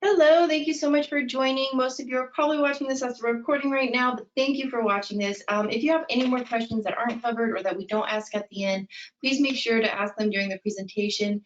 Hello, thank you so much for joining. Most of you are probably watching this as a recording right now, but thank you for watching this. If you have any more questions that aren't covered or that we don't ask at the end, please make sure to ask them during the presentation.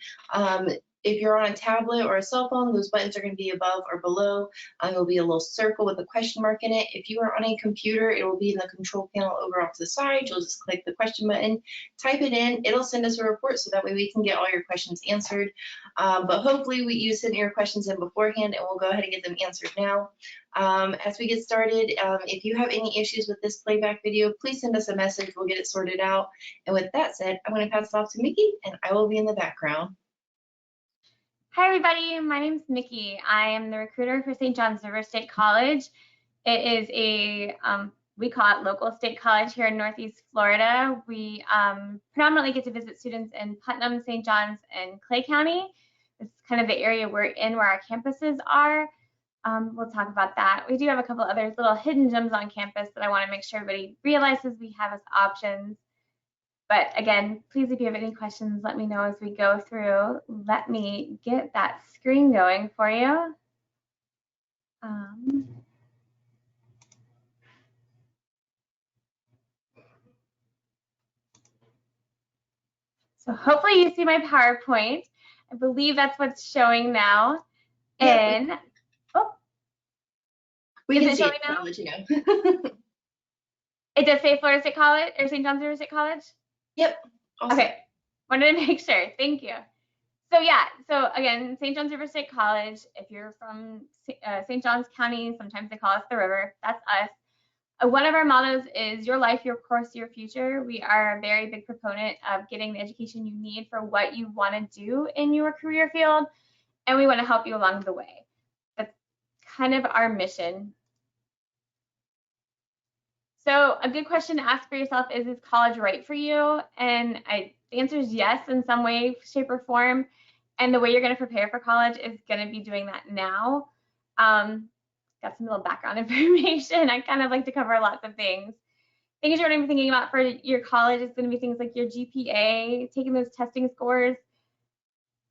If you're on a tablet or a cell phone, those buttons are going to be above or below. It will be a little circle with a question mark in it. If you are on a computer, it will be in the control panel over off to the side. You'll just click the question button, type it in. It'll send us a report so that way we can get all your questions answered. But hopefully you sent your questions in beforehand and we'll go ahead and get them answered now. As we get started, if you have any issues with this playback video, please send us a message. We'll get it sorted out. And with that said, I'm going to pass it off to Mickey and I will be in the background. Hi, everybody. My name is Mickey. I am the recruiter for St. John's River State College. It is a, we call it local state college here in Northeast Florida. We predominantly get to visit students in Putnam, St. John's, and Clay County. It's kind of the area we're in where our campuses are. We'll talk about that. We do have a couple other little hidden gems on campus that I want to make sure everybody realizes we have as options. But again, please, if you have any questions, let me know as we go through. Let me get that screen going for you. So hopefully you see my PowerPoint. I believe that's what's showing now. And yep. We can see it now. It does say Florida State College or St. John's River State College? Yep. Awesome. Okay. Wanted to make sure. Thank you. So yeah, so again, St. John's River State College, if you're from St. John's County, sometimes they call us the river, that's us. One of our mottos is your life, your course, your future. We are a very big proponent of getting the education you need for what you want to do in your career field, and we want to help you along the way. That's kind of our mission. So a good question to ask for yourself is college right for you? And the answer is yes in some way, shape, or form. And the way you're going to prepare for college is going to be doing that now. Got some little background information. I kind of like to cover lots of things. Things you're going to be thinking about for your college is going to be things like your GPA, taking those testing scores.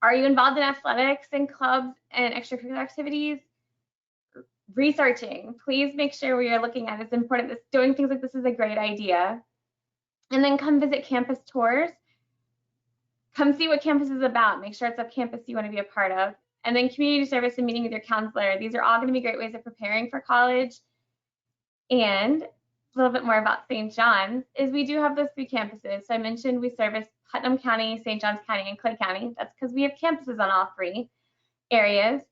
Are you involved in athletics and clubs and extracurricular activities? Researching. Please make sure what you're looking at is important. Doing things like this is a great idea. And then come visit campus tours. Come see what campus is about. Make sure it's a campus you want to be a part of. And then community service and meeting with your counselor. These are all going to be great ways of preparing for college. And a little bit more about St. John's is we do have those 3 campuses. So I mentioned we service Putnam County, St. John's County, and Clay County. That's because we have campuses on all 3 areas.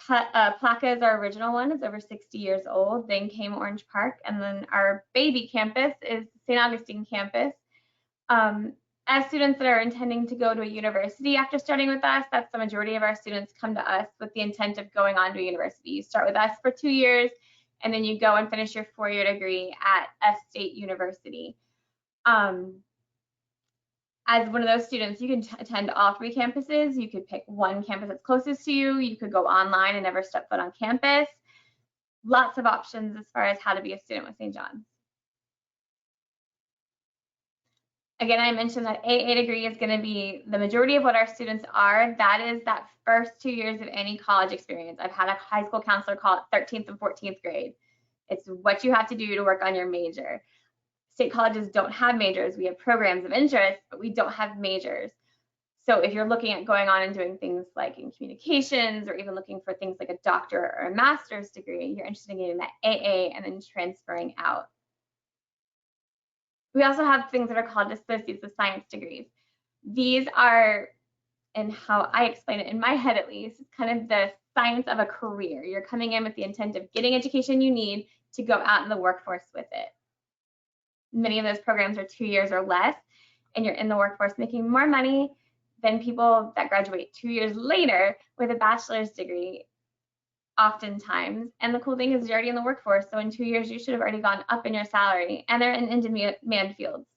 Palatka is our original one. It's over 60 years old. Then came Orange Park. And then our baby campus is St. Augustine campus. As students that are intending to go to a university after starting with us, that's the majority of our students come to us with the intent of going on to a university. You start with us for 2 years, and then you go and finish your 4-year degree at a state university. As one of those students, you can attend all 3 campuses. You could pick one campus that's closest to you. You could go online and never step foot on campus. Lots of options as far as how to be a student with St. John's. Again, I mentioned that AA degree is going to be the majority of what our students are. That is that first 2 years of any college experience. I've had a high school counselor call it 13th and 14th grade. It's what you have to do to work on your major. State colleges don't have majors. We have programs of interest, but we don't have majors. So if you're looking at going on and doing things like in communications or even looking for things like a doctorate or a master's degree, you're interested in getting that AA and then transferring out. We also have things that are called associates of science degrees. These are, and how I explain it in my head at least, kind of the science of a career. You're coming in with the intent of getting education you need to go out in the workforce with it. Many of those programs are 2 years or less, and you're in the workforce making more money than people that graduate 2 years later with a bachelor's degree, oftentimes. And the cool thing is you're already in the workforce, so in 2 years you should have already gone up in your salary, and they're in demand fields.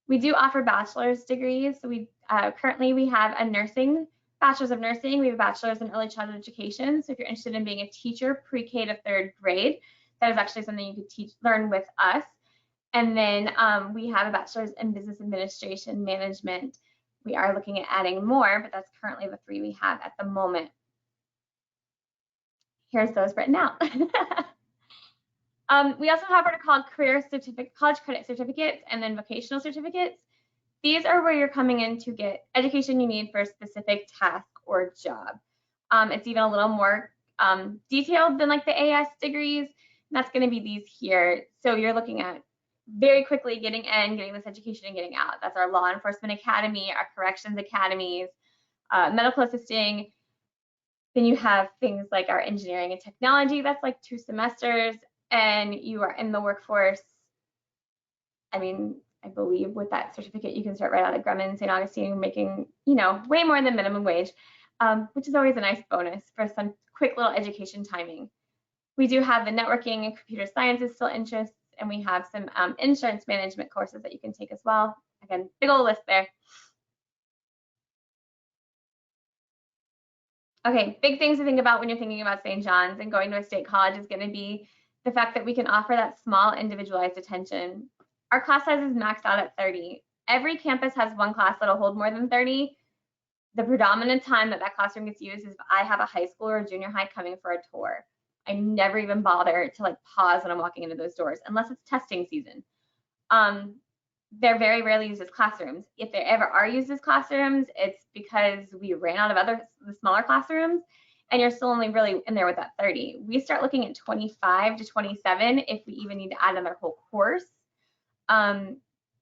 We do offer bachelor's degrees. So we currently we have a bachelor's of nursing. We have a bachelor's in early childhood education. So if you're interested in being a teacher pre-K to 3rd grade, that is actually something you could learn with us. And then we have a bachelor's in business administration management. We are looking at adding more, but that's currently the 3 we have at the moment. here's those written out. We also have what are called college credit certificates and then vocational certificates. These are where you're coming in to get education you need for a specific task or job. It's even a little more detailed than like the AS degrees. And that's going to be these here. So you're looking at very quickly getting in, getting this education and getting out. That's our law enforcement academy, our corrections academies, medical assisting. Then you have things like our engineering and technology. That's like 2 semesters. And you are in the workforce. I mean, I believe with that certificate, you can start right out of Grumman, St. Augustine, making, you know, way more than minimum wage, which is always a nice bonus for some quick little education timing. We do have the networking and computer sciences still interests, and we have some insurance management courses that you can take as well. Again, big old list there. Okay, big things to think about when you're thinking about St. John's and going to a state college is going to be the fact that we can offer that small individualized attention. Our class size is maxed out at 30. Every campus has one class that'll hold more than 30. The predominant time that classroom gets used is if I have a high school or a junior high coming for a tour. I never even bother to like pause when I'm walking into those doors unless it's testing season. They're very rarely used as classrooms. If they ever are used as classrooms, it's because we ran out of the smaller classrooms, and you're still only really in there with that 30. We start looking at 25 to 27 if we even need to add another whole course,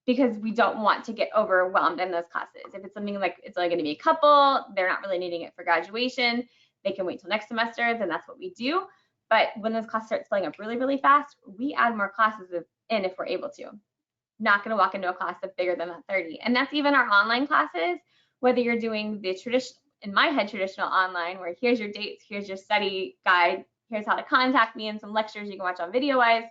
because we don't want to get overwhelmed in those classes. If it's something like it's only going to be a couple, they're not really needing it for graduation, they can wait till next semester, then that's what we do. But when those classes start filling up really, really fast, we add more classes in if we're able to. Not going to walk into a class that's bigger than that 30. And that's even our online classes, whether you're doing the traditional, in my head, traditional online, where here's your dates, here's your study guide, here's how to contact me, and some lectures you can watch on video-wise,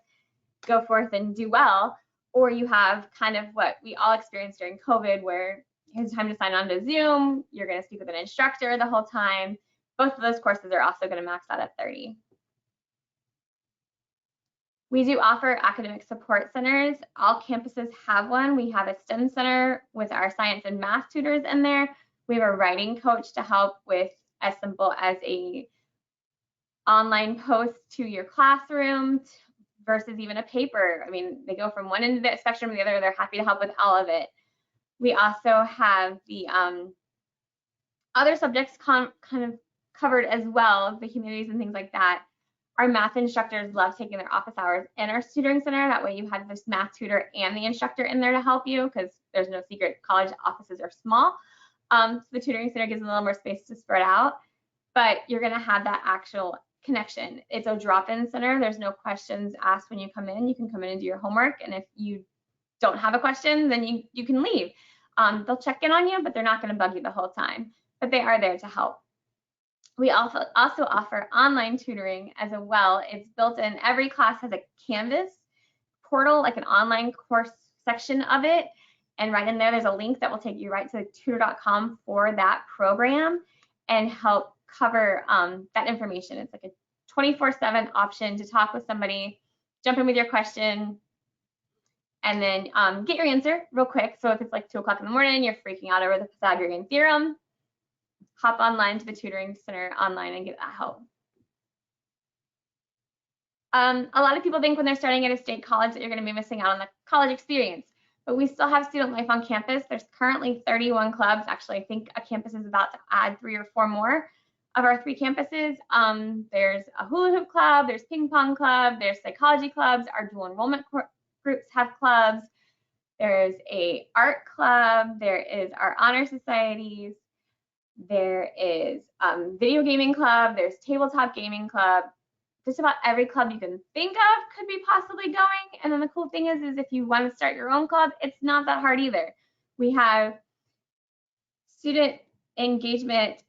go forth and do well. Or you have kind of what we all experienced during COVID, where here's time to sign on to Zoom, you're going to speak with an instructor the whole time. Both of those courses are also going to max out at 30. We do offer academic support centers. All campuses have one. We have a STEM center with our science and math tutors in there. We have a writing coach to help with as simple as a online post to your classroom versus even a paper. I mean, they go from one end of the spectrum to the other. They're happy to help with all of it. We also have the other subjects kind of covered as well, the humanities and things like that. Our math instructors love taking their office hours in our tutoring center. That way you have this math tutor and the instructor in there to help you, because there's no secret, college offices are small. So the tutoring center gives them a little more space to spread out, but you're gonna have that actual connection. It's a drop-in center. There's no questions asked when you come in. You can come in and do your homework, and if you don't have a question, then you can leave. They'll check in on you, but they're not gonna bug you the whole time, but they are there to help. We also offer online tutoring as well. It's built in. Every class has a Canvas portal, like an online course section of it. And right in there, there's a link that will take you right to tutor.com for that program and help cover that information. It's like a 24/7 option to talk with somebody, jump in with your question, and then get your answer real quick. So if it's like 2 o'clock in the morning, you're freaking out over the Pythagorean theorem, hop online to the tutoring center online and get that help. A lot of people think when they're starting at a state college that you're going to be missing out on the college experience, but we still have student life on campus. There's currently 31 clubs. Actually, I think a campus is about to add 3 or 4 more of our 3 campuses. There's a hula hoop club, there's ping pong club, there's psychology clubs. Our dual enrollment groups have clubs. There's a art club. There is our honor societies. There is video gaming club, there's tabletop gaming club. Just about every club you can think of could be possibly going. And then the cool thing is if you want to start your own club, it's not that hard either. We have student engagement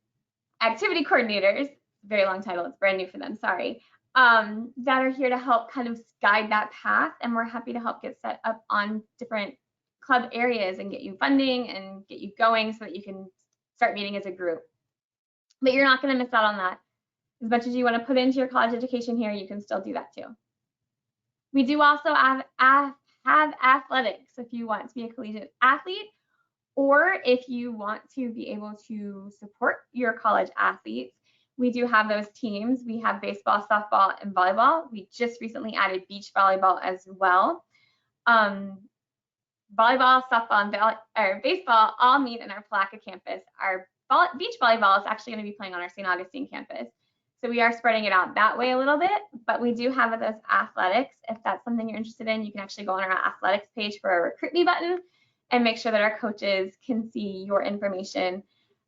activity coordinators, very long title, it's brand new for them, sorry, that are here to help kind of guide that path. And we're happy to help get set up on different club areas and get you funding and get you going so that you can start meeting as a group. But you're not going to miss out on that. As much as you want to put into your college education here, you can still do that too. We do also have athletics if you want to be a collegiate athlete, or if you want to be able to support your college athletes. We do have those teams. We have baseball, softball, and volleyball. We just recently added beach volleyball as well. Volleyball, softball, and baseball all meet in our Palatka campus. Our beach volleyball is actually going to be playing on our St. Augustine campus. So we are spreading it out that way a little bit, but we do have those athletics. If that's something you're interested in, you can actually go on our athletics page for a recruit me button and make sure that our coaches can see your information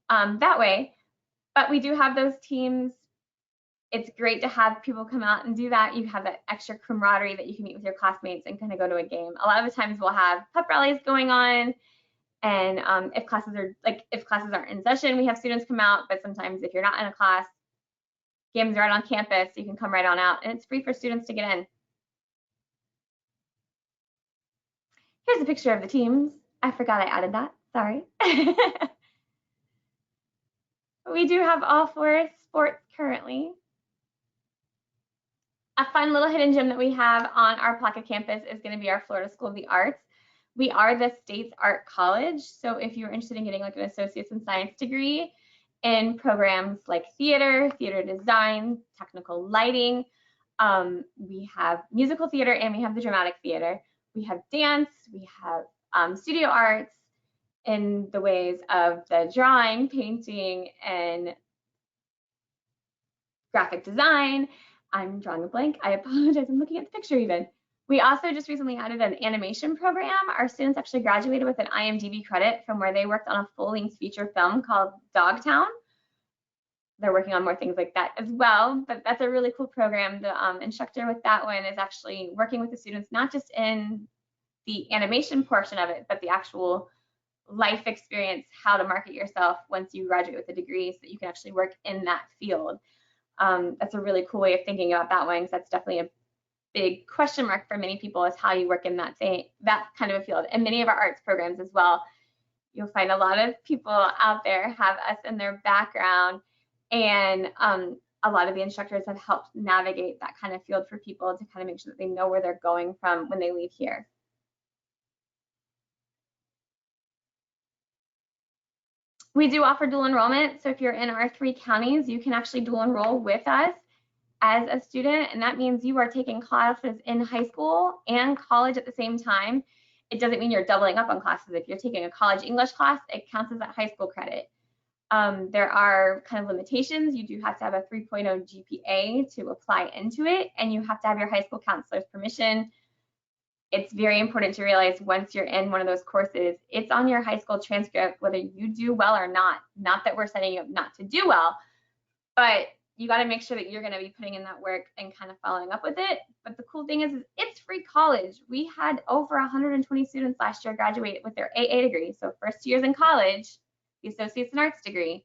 that way. But we do have those teams. It's great to have people come out and do that. You have that extra camaraderie that you can meet with your classmates and kind of go to a game. A lot of the times we'll have pep rallies going on, and if classes aren't in session, we have students come out. But sometimes if you're not in a class, games are right on campus, you can come right on out, and it's free for students to get in. Here's a picture of the teams. I forgot I added that. Sorry. We do have all 4 sports currently. A fun little hidden gem that we have on our Palatka campus is going to be our Florida School of the Arts. We are the state's art college, so if you're interested in getting like an associate's in science degree in programs like theater, theater design, technical lighting, we have musical theater and we have the dramatic theater. We have dance, we have studio arts in the ways of the drawing, painting, and graphic design. I'm drawing a blank. I apologize. I'm looking at the picture even. We also just recently added an animation program. Our students actually graduated with an IMDb credit from where they worked on a full-length feature film called Dogtown. They're working on more things like that as well, but that's a really cool program. The instructor with that one is actually working with the students, not just in the animation portion of it, but the actual life experience, how to market yourself once you graduate with a degree so that you can actually work in that field. That's a really cool way of thinking about that one, because that's definitely a big question mark for many people, is how you work in that kind of a field. And many of our arts programs as well, you'll find a lot of people out there have us in their background, and a lot of the instructors have helped navigate that kind of field for people to kind of make sure that they know where they're going from when they leave here. We do offer dual enrollment, so if you're in our 3 counties, you can actually dual enroll with us as a student, and that means you are taking classes in high school and college at the same time. It doesn't mean you're doubling up on classes. If you're taking a college English class, it counts as that high school credit. There are kind of limitations. You do have to have a 3.0 GPA to apply into it, and you have to have your high school counselor's permission. It's very important to realize once you're in one of those courses, it's on your high school transcript whether you do well or not. Not that we're setting you up not to do well, but you got to make sure that you're going to be putting in that work and kind of following up with it. But the cool thing is it's free college. We had over 120 students last year graduate with their AA degree, so first years in college, the Associates in Arts degree,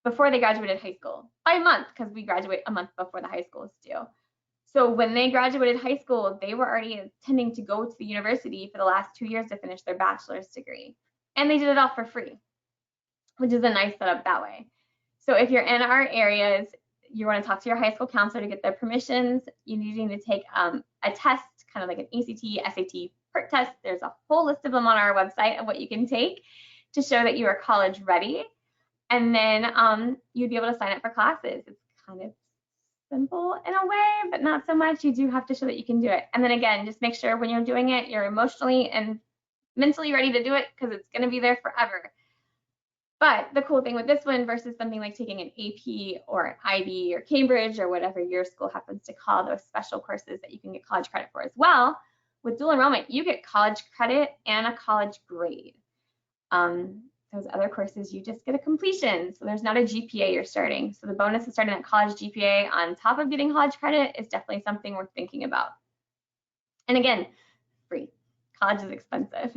before they graduated high school, by a month, because we graduate a month before the high school is due. So when they graduated high school, they were already intending to go to the university for the last 2 years to finish their bachelor's degree. And they did it all for free, which is a nice setup that way. So if you're in our areas, you want to talk to your high school counselor to get their permissions. You need to take a test, kind of like an ACT, SAT, PERT test. There's a whole list of them on our website of what you can take to show that you are college ready. And then you'd be able to sign up for classes. It's kind of simple in a way, but not so much. You do have to show that you can do it. And then again, just make sure when you're doing it, you're emotionally and mentally ready to do it, because it's going to be there forever. But the cool thing with this one versus something like taking an AP or an IB or Cambridge or whatever your school happens to call those special courses that you can get college credit for as well, with dual enrollment, you get college credit and a college grade. Those other courses, you just get a completion. So there's not a GPA you're starting. So the bonus of starting that college GPA on top of getting college credit is definitely something worth thinking about. And again, free. College is expensive.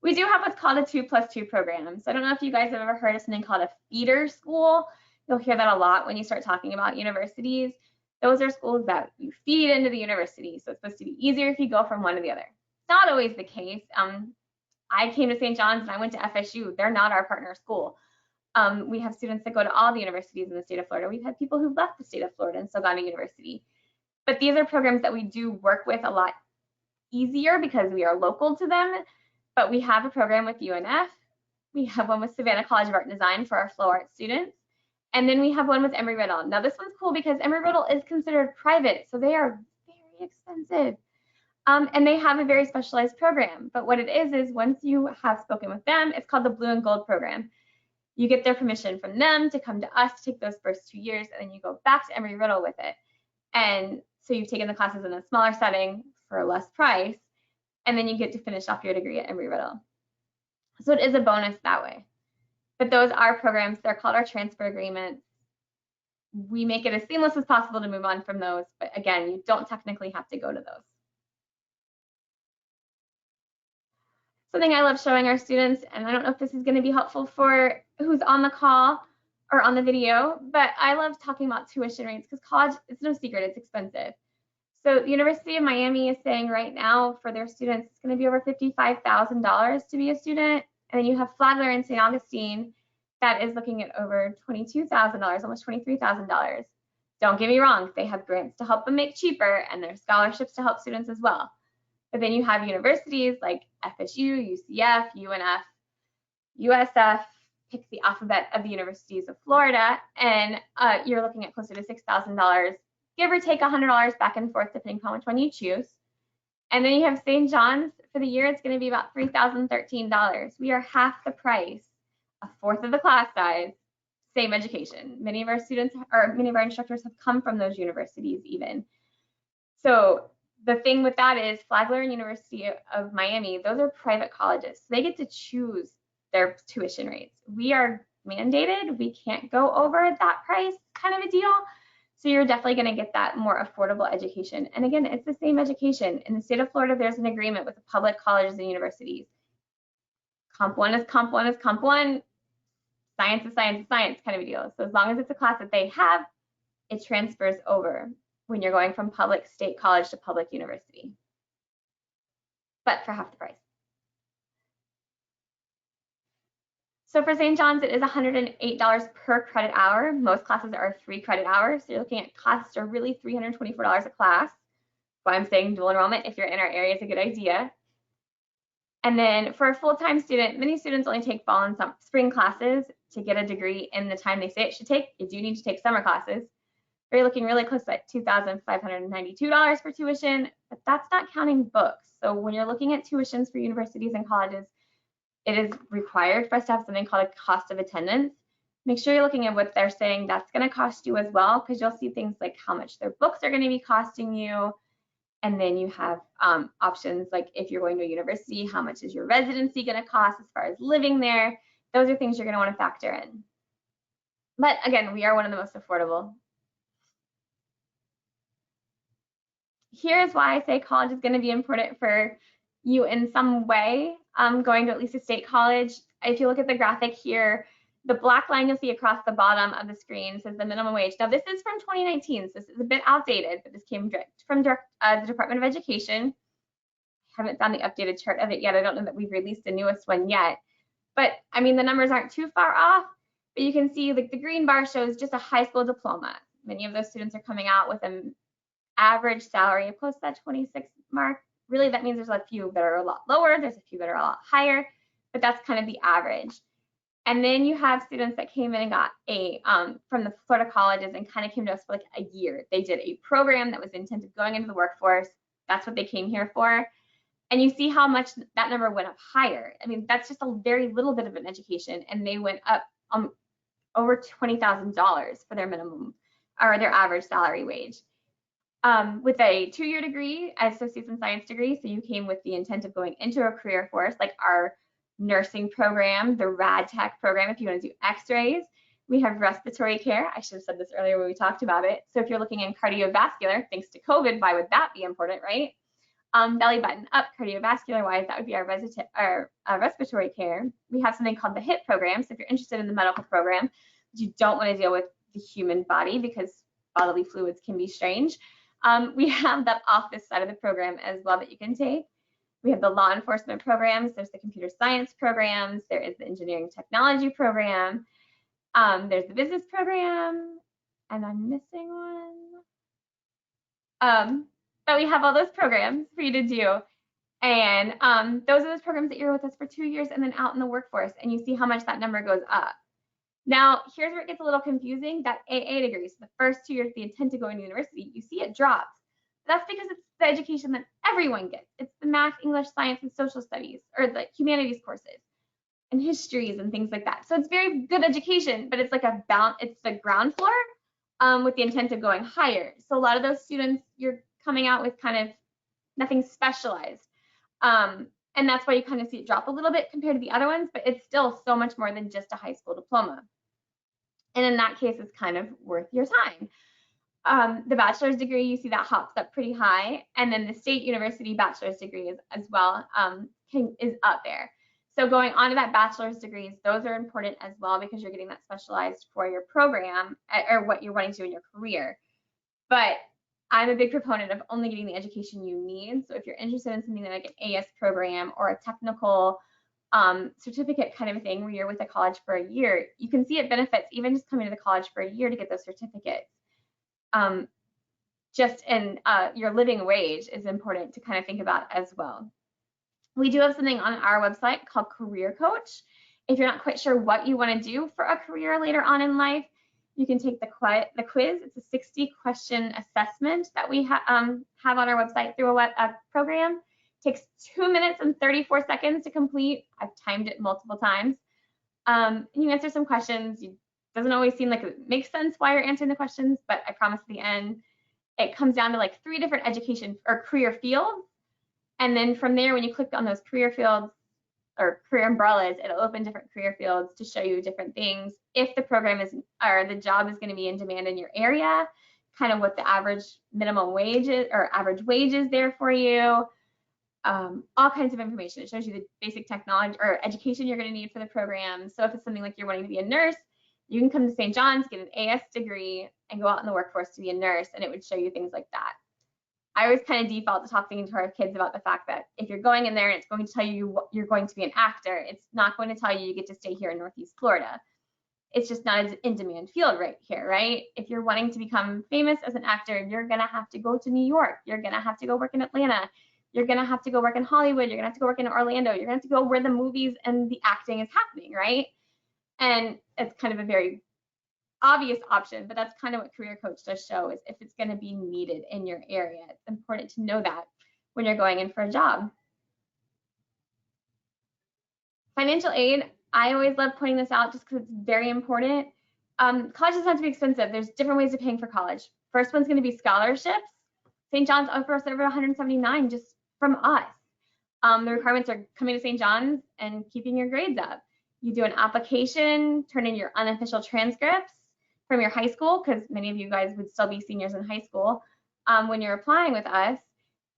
We do have what's called a 2+2 program. So I don't know if you guys have ever heard of something called a feeder school. You'll hear that a lot when you start talking about universities. Those are schools that you feed into the university. So it's supposed to be easier if you go from one to the other. It's not always the case. I came to St. John's and I went to FSU. They're not our partner school. We have students that go to all the universities in the state of Florida. We've had people who left the state of Florida and still gone to university. But these are programs that we do work with a lot easier because we are local to them. But we have a program with UNF. We have one with Savannah College of Art and Design for our flow art students. And then we have one with Embry-Riddle. Now this one's cool because Embry-Riddle is considered private, so they are very expensive. And they have a very specialized program. But what it is once you have spoken with them, it's called the Blue and Gold program. You get their permission from them to come to us to take those first 2 years, and then you go back to Embry-Riddle with it. And so you've taken the classes in a smaller setting for a less price, and then you get to finish off your degree at Embry-Riddle. So it is a bonus that way. But those are programs, they're called our transfer agreements. We make it as seamless as possible to move on from those, but again, you don't technically have to go to those. Something I love showing our students, and I don't know if this is going to be helpful for who's on the call or on the video, but I love talking about tuition rates because college, it's no secret, it's expensive. So the University of Miami is saying right now for their students, it's going to be over $55,000 to be a student. And then you have Flagler and St. Augustine that is looking at over $22,000, almost $23,000. Don't get me wrong, they have grants to help them make cheaper and there's scholarships to help students as well. But then you have universities like FSU, UCF, UNF, USF, pick the alphabet of the universities of Florida, and you're looking at closer to $6,000, give or take $100 back and forth depending on which one you choose. And then you have St. John's. For the year, it's going to be about $3,013. We are half the price, a fourth of the class size, same education. Many of our students or many of our instructors have come from those universities even. So the thing with that is Flagler and University of Miami, those are private colleges. So they get to choose their tuition rates. We are mandated. We can't go over that price kind of a deal. So you're definitely going to get that more affordable education. And again, it's the same education. In the state of Florida, there's an agreement with the public colleges and universities. Comp 1 is Comp 1 is Comp 1. Science is science is science kind of a deal. So as long as it's a class that they have, it transfers over when you're going from public state college to public university, but for half the price. So for St. John's, it is $108 per credit hour. Most classes are 3 credit hours. So you're looking at classes that are really $324 a class. Why I'm saying dual enrollment, if you're in our area, is a good idea. And then for a full-time student, many students only take fall and spring classes to get a degree in the time they say it should take. You do need to take summer classes. You're looking really close to like $2,592 for tuition, but that's not counting books. So when you're looking at tuitions for universities and colleges, it is required for us to have something called a cost of attendance. Make sure you're looking at what they're saying that's going to cost you as well, because you'll see things like how much their books are going to be costing you. And then you have options like if you're going to a university, how much is your residency going to cost as far as living there? Those are things you're going to want to factor in. But again, we are one of the most affordable. Here's why I say college is going to be important for you in some way, going to at least a state college. If you look at the graphic here, the black line you'll see across the bottom of the screen says the minimum wage. Now this is from 2019, so this is a bit outdated, but this came direct from the Department of Education. I haven't found the updated chart of it yet. I don't know that we've released the newest one yet, but I mean the numbers aren't too far off, but you can see like the green bar shows just a high school diploma. Many of those students are coming out with an average salary of close to that 26 mark. Really, that means there's a few that are a lot lower, there's a few that are a lot higher, but that's kind of the average. And then you have students that came in and got a, from the Florida colleges and kind of came to us for like a year. They did a program that was intended going into the workforce. That's what they came here for. And you see how much that number went up higher. I mean, that's just a very little bit of an education, and they went up over $20,000 for their minimum or their average salary wage. With a 2-year degree, associates in science degree, so you came with the intent of going into a career force, like our nursing program, the rad tech program, if you want to do x-rays. We have respiratory care. I should have said this earlier when we talked about it. So if you're looking in cardiovascular, thanks to COVID, why would that be important, right? Belly button up, cardiovascular wise, that would be our respiratory care. We have something called the HIP program. So if you're interested in the medical program, but you don't want to deal with the human body because bodily fluids can be strange, we have that office side of the program as well that you can take. We have the law enforcement programs. There's the computer science programs. There is the engineering technology program. There's the business program, and I'm missing one. But we have all those programs for you to do. And those are those programs that you're with us for 2 years and then out in the workforce, and you see how much that number goes up. Now, here's where it gets a little confusing. That AA degree, so the first 2 years, the intent to go into university, you see it drops. That's because it's the education that everyone gets. It's the math, English, science, and social studies, or the humanities courses, and histories and things like that. So it's very good education, but it's like it's the ground floor with the intent of going higher. So a lot of those students, you're coming out with kind of nothing specialized. And that's why you kind of see it drop a little bit compared to the other ones, but it's still so much more than just a high school diploma. And in that case, it's kind of worth your time. The bachelor's degree, you see that hops up pretty high. And then the state university bachelor's degree is as well is up there. So going on to that bachelor's degrees, those are important as well because you're getting that specialized for your program or what you're wanting to do in your career. But I'm a big proponent of only getting the education you need. So if you're interested in something like an AS program or a technical certificate kind of thing where you're with a college for a year, you can see it benefits even just coming to the college for a year to get those certificates. Just in your living wage is important to kind of think about as well. We do have something on our website called Career Coach. If you're not quite sure what you want to do for a career later on in life, you can take the quiz. It's a 60-question assessment that we have on our website through a program. It takes 2 minutes and 34 seconds to complete. I've timed it multiple times. You answer some questions. It doesn't always seem like it makes sense why you're answering the questions, but I promise at the end, it comes down to like 3 different education or career fields. And then from there, when you click on those career fields or career umbrellas, it'll open different career fields to show you different things. If the program is, or the job is going to be in demand in your area, kind of what the average minimum wage is or average wage is there for you, all kinds of information. It shows you the basic technology or education you're going to need for the program. So if it's something like you're wanting to be a nurse, you can come to St. John's, get an AS degree, and go out in the workforce to be a nurse, and it would show you things like that. I always kind of default to talking to our kids about the fact that if you're going in there and it's going to tell you you're going to be an actor, it's not going to tell you you get to stay here in Northeast Florida. It's just not an in-demand field right here, right? If you're wanting to become famous as an actor, you're going to have to go to New York. You're going to have to go work in Atlanta. You're going to have to go work in Hollywood. You're going to have to go work in Orlando. You're going to have to go where the movies and the acting is happening, right? And it's kind of a very obvious option, but that's kind of what Career Coach does show is if it's going to be needed in your area. It's important to know that when you're going in for a job. Financial aid, I always love pointing this out just because it's very important. College doesn't have to be expensive. There's different ways of paying for college. First one's going to be scholarships. St. John's offers over 179 just from us. The requirements are coming to St. John's and keeping your grades up. You do an application, turn in your unofficial transcripts from your high school, because many of you guys would still be seniors in high school when you're applying with us.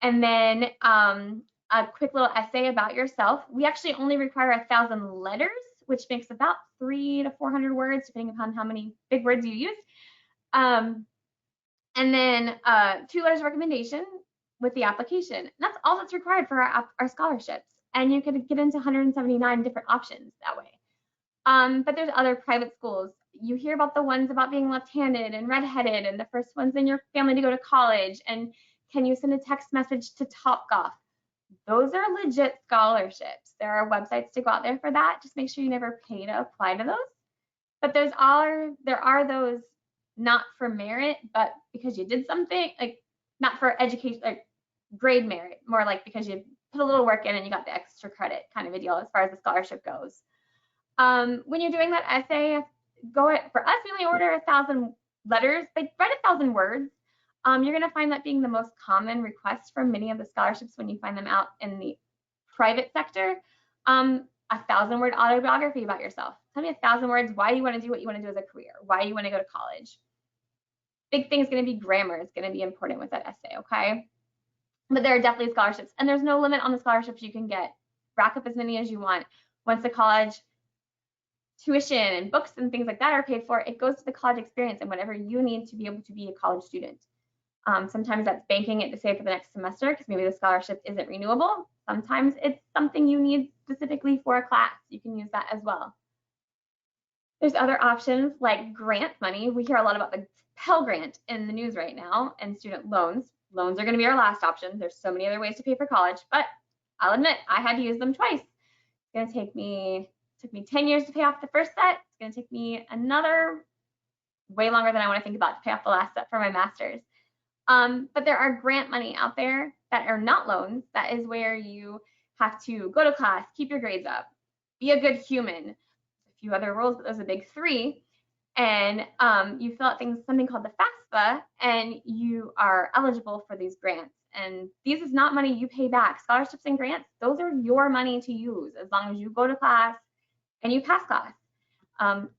And then a quick little essay about yourself. We actually only require 1,000 letters, which makes about 300 to 400 words, depending upon how many big words you use. And then 2 letters of recommendation with the application. And that's all that's required for our scholarships. And you could get into 179 different options that way. But there's other private schools. You hear about the ones about being left-handed and redheaded and the first ones in your family to go to college. And can you send a text message to Topgolf? Those are legit scholarships. There are websites to go out there for that. Just make sure you never pay to apply to those. But there are those not for merit, but because you did something, like not for education, like grade merit, more like because you put a little work in and you got the extra credit kind of a deal as far as the scholarship goes. When you're doing that essay, for us, we only order 1,000 letters, but write 1,000 words. You're going to find that being the most common request for many of the scholarships when you find them out in the private sector. 1,000-word autobiography about yourself. Tell me 1,000 words why you want to do what you want to do as a career, why you want to go to college. Big thing is going to be grammar. It's going to be important with that essay, okay? But there are definitely scholarships, and there's no limit on the scholarships you can get. Rack up as many as you want. Once the college tuition and books and things like that are paid for, it goes to the college experience and whatever you need to be able to be a college student. Sometimes that's banking it to save for the next semester because maybe the scholarship isn't renewable. Sometimes it's something you need specifically for a class. You can use that as well. There's other options like grant money. We hear a lot about the Pell Grant in the news right now and student loans. Loans are going to be our last option. There's so many other ways to pay for college, but I'll admit I had to use them twice. It's going to take me took me 10 years to pay off the first set. It's going to take me another way longer than I want to think about to pay off the last set for my master's. But there are grant money out there that are not loans. That is where you have to go to class, keep your grades up, be a good human. A few other rules, but those are the big three. And you fill out something called the FAFSA, and you are eligible for these grants. And these is not money you pay back. Scholarships and grants, those are your money to use as long as you go to class and you pass class.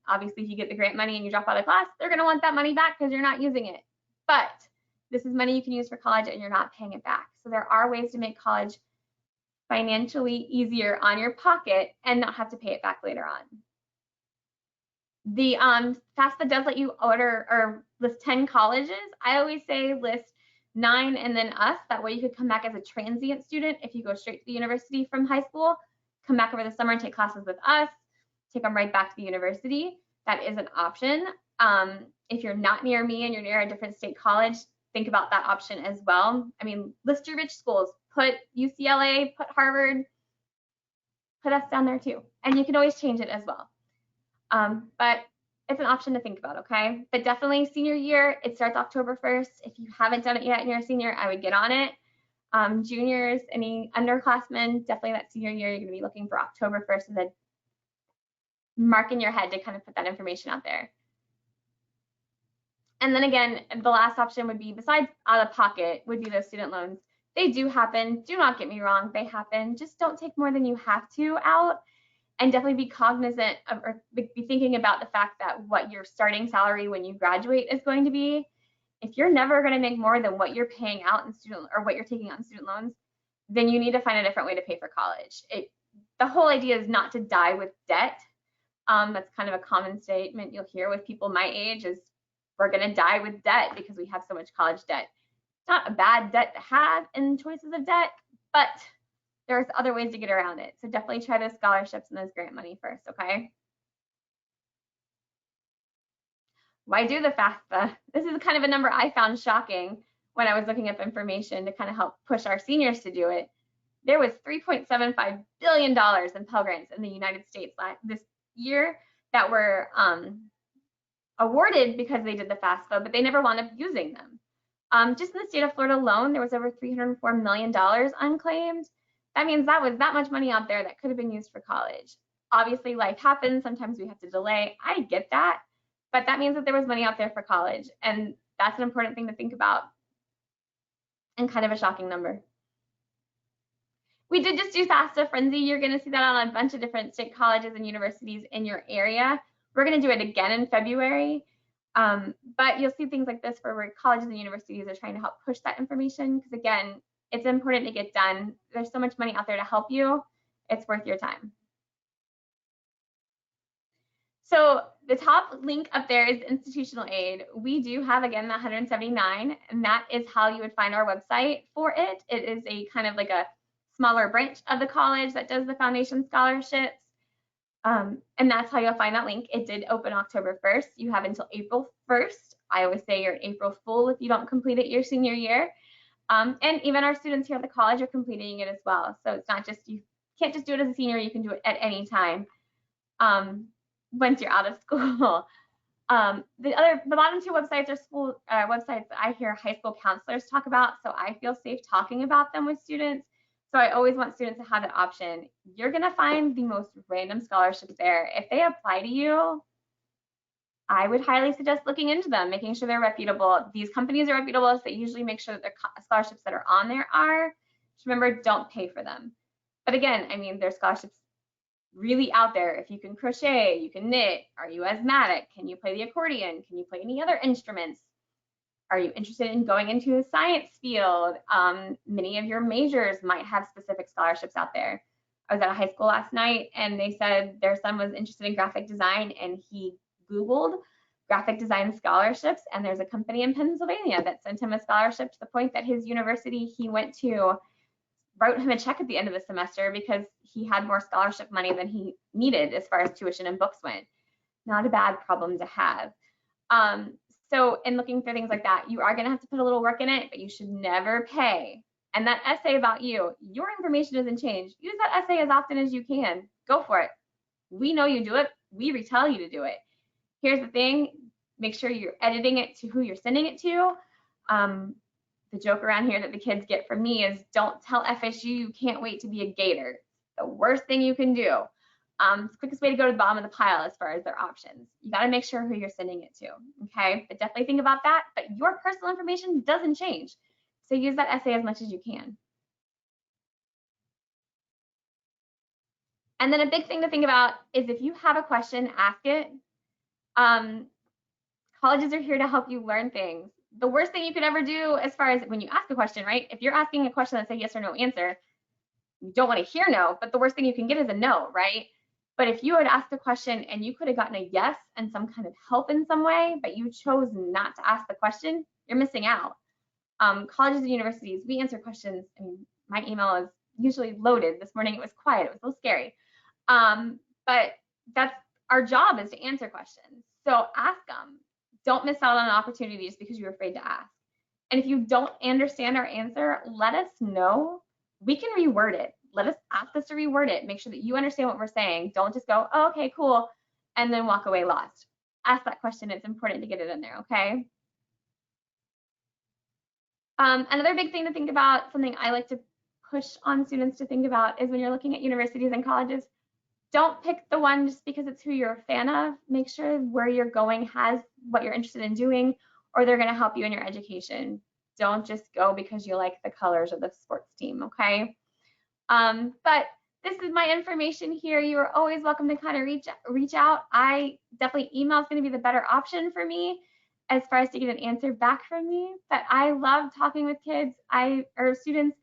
Obviously, if you get the grant money and you drop out of class, they're going to want that money back because you're not using it. But this is money you can use for college and you're not paying it back. So there are ways to make college financially easier on your pocket and not have to pay it back later on. The FAFSA does let you order or list 10 colleges. I always say list 9 and then us. That way you could come back as a transient student if you go straight to the university from high school, come back over the summer and take classes with us, take them right back to the university. That is an option. If you're not near me and you're near a different state college, think about that option as well. I mean, list your rich schools, put UCLA, put Harvard, put us down there too. And you can always change it as well. But it's an option to think about, okay? But definitely senior year, it starts October 1st. If you haven't done it yet and you're a senior, I would get on it. Juniors, any underclassmen, definitely that senior year, you're gonna be looking for October 1st and then mark in your head to kind of put that information out there. And then again, the last option would be, besides out of pocket, would be those student loans. They do happen, do not get me wrong, they happen. Just don't take more than you have to out. And definitely be cognizant of, or be thinking about the fact that what your starting salary when you graduate is going to be. If you're never going to make more than what you're paying out in student, or what you're taking on student loans, then you need to find a different way to pay for college. The whole idea is not to die with debt. That's kind of a common statement you'll hear with people my age is, we're going to die with debt because we have so much college debt. It's not a bad debt to have in choices of debt, but there's other ways to get around it. So definitely try those scholarships and those grant money first, okay? Why do the FAFSA? This is kind of a number I found shocking when I was looking up information to kind of help push our seniors to do it. There was $3.75 billion in Pell Grants in the United States this year that were awarded because they did the FAFSA, but they never wound up using them. Just in the state of Florida alone, there was over $304 million unclaimed. That means that was that much money out there that could have been used for college. Obviously, life happens. Sometimes we have to delay. I get that. But that means that there was money out there for college. And that's an important thing to think about. And kind of a shocking number. We did just do FAFSA Frenzy. You're going to see that on a bunch of different state colleges and universities in your area. We're going to do it again in February. But you'll see things like this where colleges and universities are trying to help push that information. Because again, it's important to get done. There's so much money out there to help you. It's worth your time. So the top link up there is institutional aid. We do have, again, the 179, and that is how you would find our website for it. It is a kind of like a smaller branch of the college that does the foundation scholarships. And that's how you'll find that link. It did open October 1st. You have until April 1st. I always say you're an April fool if you don't complete it your senior year. And even our students here at the college are completing it as well. So it's not just, you can't just do it as a senior, you can do it at any time once you're out of school. The bottom two websites are school websites that I hear high school counselors talk about, so I feel safe talking about them with students. So I always want students to have an option. You're gonna find the most random scholarships there. If they apply to you, I would highly suggest looking into them, making sure they're reputable. These companies are reputable, so they usually make sure that the scholarships that are on there are. Just remember, don't pay for them. But again, I mean, there's scholarships really out there. If you can crochet, you can knit, are you asthmatic? Can you play the accordion? Can you play any other instruments? Are you interested in going into the science field? Many of your majors might have specific scholarships out there. I was at a high school last night and they said their son was interested in graphic design and he Googled graphic design scholarships, and there's a company in Pennsylvania that sent him a scholarship to the point that his university he went to wrote him a check at the end of the semester because he had more scholarship money than he needed as far as tuition and books went. Not a bad problem to have. So in looking for things like that, you are going to have to put a little work in it, but you should never pay. And that essay about you, your information doesn't change. Use that essay as often as you can. Go for it. We know you do it. We retell you to do it. Here's the thing. Make sure you're editing it to who you're sending it to. The joke around here that the kids get from me is, don't tell FSU you can't wait to be a Gator. The worst thing you can do. It's the quickest way to go to the bottom of the pile as far as their options. You got to make sure who you're sending it to, okay? But definitely think about that. But your personal information doesn't change. So use that essay as much as you can. And then a big thing to think about is if you have a question, ask it. Colleges are here to help you learn things. The worst thing you could ever do as far as when you ask a question, right? If you're asking a question that's a yes or no answer, you don't want to hear no, but the worst thing you can get is a no, right? But if you had asked a question and you could have gotten a yes and some kind of help in some way, but you chose not to ask the question, you're missing out. Colleges and universities, we answer questions. I mean, my email is usually loaded. This morning it was quiet. It was a little scary. But that's our job, is to answer questions. So ask them. Don't miss out on an opportunity just because you're afraid to ask. And if you don't understand our answer, let us know. We can reword it. Ask us to reword it. Make sure that you understand what we're saying. Don't just go, oh, okay, cool, and then walk away lost. Ask that question. It's important to get it in there, okay? Another big thing to think about, something I like to push on students to think about, is when you're looking at universities and colleges, don't pick the one just because it's who you're a fan of. Make sure where you're going has what you're interested in doing, or they're going to help you in your education. Don't just go because you like the colors of the sports team, okay? But this is my information here. You are always welcome to kind of reach out. Email is going to be the better option for me as far as to get an answer back from me. But I love talking with kids or students,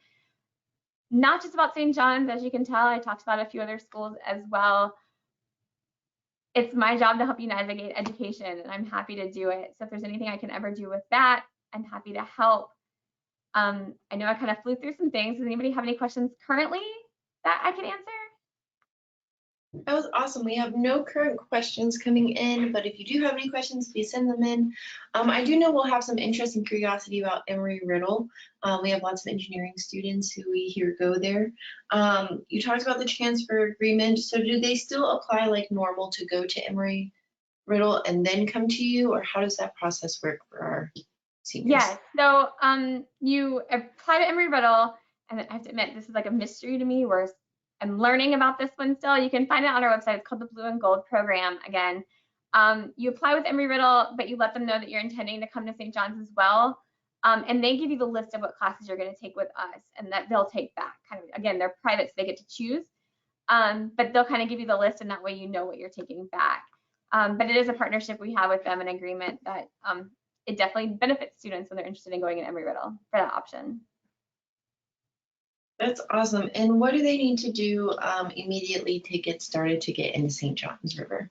not just about St. John's. As you can tell, I talked about a few other schools as well. It's my job to help you navigate education, and I'm happy to do it. So if there's anything I can ever do with that, I'm happy to help. I know I kind of flew through some things. Does anybody have any questions currently that I can answer? That was awesome. We have no current questions coming in, but if you do have any questions, please send them in. I do know we'll have some interest and curiosity about Embry-Riddle. We have lots of engineering students who we hear go there. You talked about the transfer agreement. So do they still apply like normal to go to Embry-Riddle and then come to you, or how does that process work for our seniors? Yes. So you apply to Embry-Riddle, and I have to admit, this is like a mystery to me, where I'm learning about this one still. You can find it on our website. It's called the Blue and Gold Program. Again, you apply with Embry-Riddle, but you let them know that you're intending to come to St. John's as well. And they give you the list of what classes you're going to take with us, and that they'll take back. Kind of, again, they're private, so they get to choose. But they'll kind of give you the list, and that way you know what you're taking back. But it is a partnership we have with them, an agreement that it definitely benefits students when they're interested in going in Embry-Riddle for that option. That's awesome. And what do they need to do immediately to get started to get into St. John's River?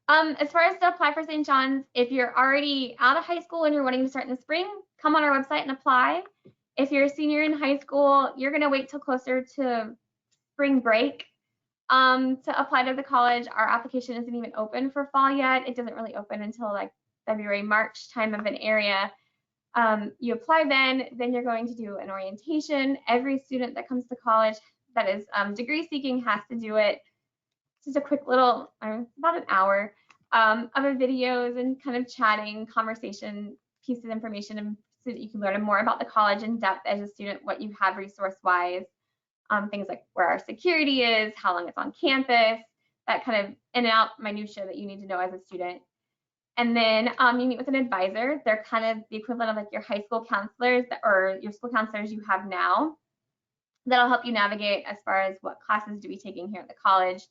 As far as to apply for St. John's, if you're already out of high school and you're wanting to start in the spring, come on our website and apply. If you're a senior in high school, you're going to wait till closer to spring break to apply to the college. Our application isn't even open for fall yet. It doesn't really open until like February, March time of an area. You apply then you're going to do an orientation. Every student that comes to college that is degree seeking has to do it. It's just a quick little, about an hour of a videos and kind of chatting, conversation, pieces of information, so that you can learn more about the college in depth as a student, what you have resource-wise, things like where our security is, how long it's on campus, that kind of in and out minutia that you need to know as a student. And then you meet with an advisor. They're kind of the equivalent of like your high school counselors or your school counselors you have now. That'll help you navigate as far as what classes to be taking here at the college.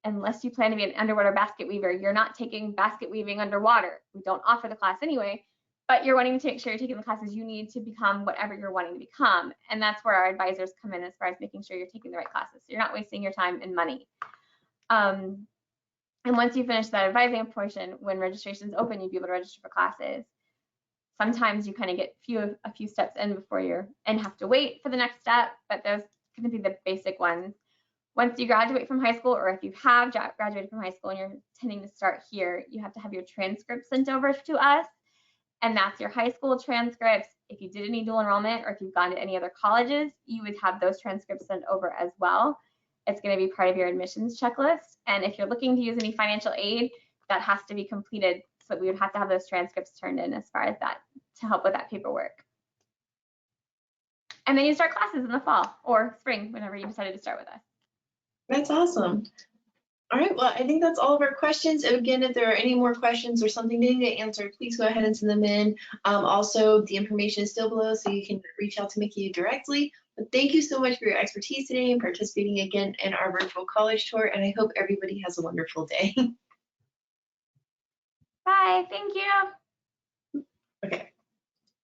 Unless you plan to be an underwater basket weaver, you're not taking basket weaving underwater. We don't offer the class anyway, but you're wanting to make sure you're taking the classes you need to become whatever you're wanting to become. And that's where our advisors come in as far as making sure you're taking the right classes, so you're not wasting your time and money. And once you finish that advising portion, when registration's open, you'll be able to register for classes. Sometimes you kind of get a few steps in before and have to wait for the next step, but those going to be the basic ones. Once you graduate from high school, or if you have graduated from high school and you're intending to start here, you have to have your transcripts sent over to us, and that's your high school transcripts. If you did any dual enrollment, or if you've gone to any other colleges, you would have those transcripts sent over as well. It's going to be part of your admissions checklist. And if you're looking to use any financial aid, that has to be completed. So we would have to have those transcripts turned in as far as that to help with that paperwork. And then you start classes in the fall or spring, whenever you decided to start with us. That's awesome. All right, well, I think that's all of our questions. Again, if there are any more questions or something needing to answer, please go ahead and send them in. Also, the information is still below, so you can reach out to Mickey directly. But thank you so much for your expertise today and participating again in our virtual college tour, and I hope everybody has a wonderful day. Bye, thank you. Okay.